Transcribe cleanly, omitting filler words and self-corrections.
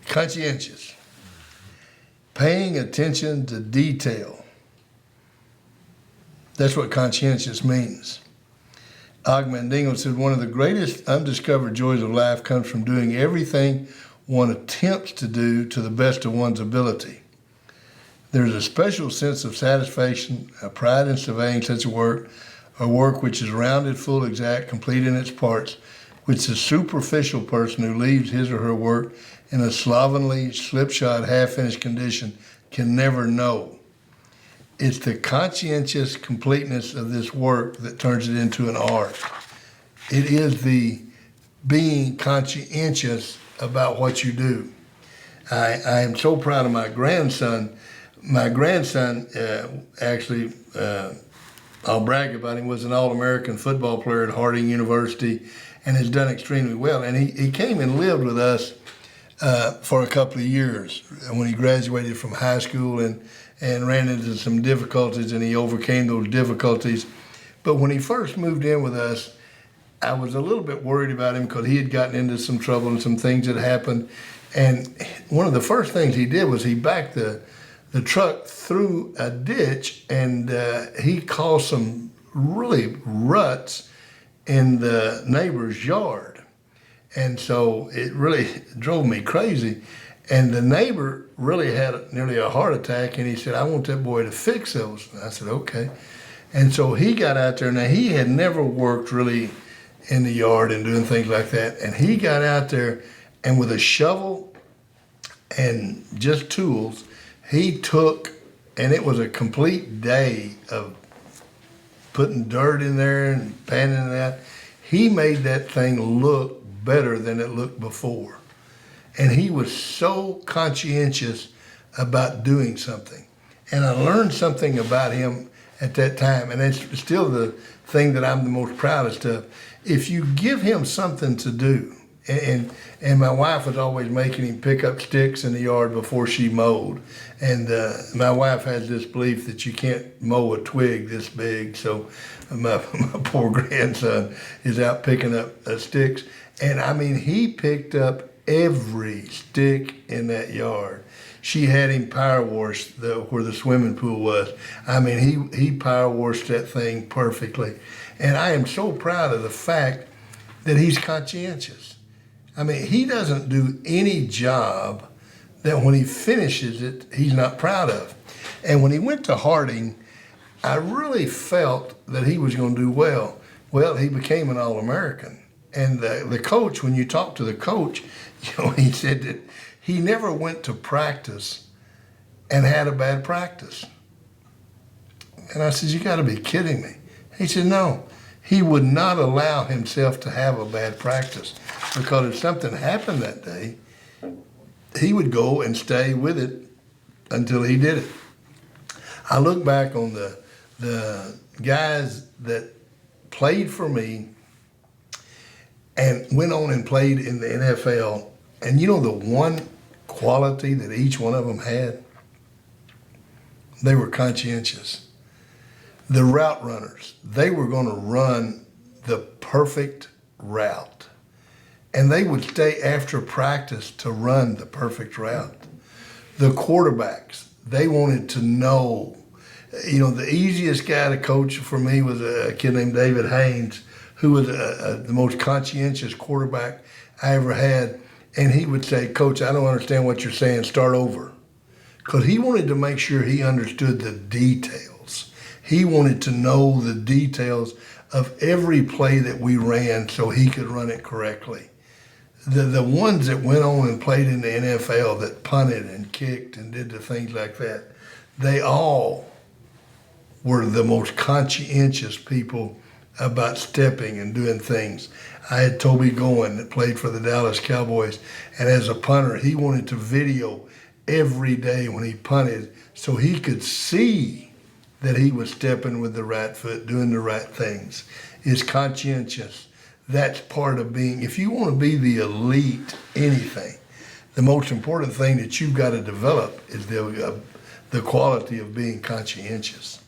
Conscientious. Paying attention to detail. That's what conscientious means. Og Mandingo said, one of the greatest undiscovered joys of life comes from doing everything one attempts to do to the best of one's ability. There's a special sense of satisfaction, a pride in surveying such a work which is rounded, full, exact, complete in its parts, which the superficial person who leaves his or her work in a slovenly, slipshod, half-finished condition can never know. It's the conscientious completeness of this work that turns it into an art. It is the being conscientious about what you do. I am so proud of my grandson. My grandson actually, I'll brag about him, was an All-American football player at Harding University and has done extremely well. And he came and lived with us for a couple of years when he graduated from high school and ran into some difficulties, and he overcame those difficulties. But when he first moved in with us, I was a little bit worried about him because he had gotten into some trouble and some things had happened. And one of the first things he did was he backed the truck through a ditch, and he caused some really ruts in the neighbor's yard. And so it really drove me crazy. And the neighbor really had nearly a heart attack, and he said, I want that boy to fix those. And I said, okay. And so he got out there. Now, he had never worked really in the yard and doing things like that. And he got out there, and with a shovel and just tools, he took, and it was a complete day of putting dirt in there and panning it out. He made that thing look better than it looked before. And he was so conscientious about doing something. And I learned something about him at that time, and it's still the thing that I'm the most proudest of. If you give him something to do, and my wife was always making him pick up sticks in the yard before she mowed. And my wife has this belief that you can't mow a twig this big, so my poor grandson is out picking up sticks. And I mean, he picked up every stick in that yard. She had him power wash where the swimming pool was. I mean, he power washed that thing perfectly. And I am so proud of the fact that he's conscientious. I mean, he doesn't do any job that when he finishes it, he's not proud of. And when he went to Harding, I really felt that he was going to do well. Well, he became an All-American. And the coach, when you talk to the coach, he said that he never went to practice and had a bad practice. And I said, you got to be kidding me. He said, no. He would not allow himself to have a bad practice, because if something happened that day, he would go and stay with it until he did it. I look back on the guys that played for me and went on and played in the NFL, and you know the one quality that each one of them had? They were conscientious. The route runners, they were going to run the perfect route. And they would stay after practice to run the perfect route. The quarterbacks, they wanted to know. You know, the easiest guy to coach for me was a kid named David Haynes, who was the most conscientious quarterback I ever had. And he would say, Coach, I don't understand what you're saying, start over. Because he wanted to make sure he understood the details. He wanted to know the details of every play that we ran so he could run it correctly. The ones that went on and played in the NFL that punted and kicked and did the things like that, they all were the most conscientious people about stepping and doing things. I had Toby Goen that played for the Dallas Cowboys, and as a punter, he wanted to video every day when he punted so he could see that he was stepping with the right foot, doing the right things. Is conscientious. That's part of being, if you want to be the elite anything, the most important thing that you've got to develop is the quality of being conscientious.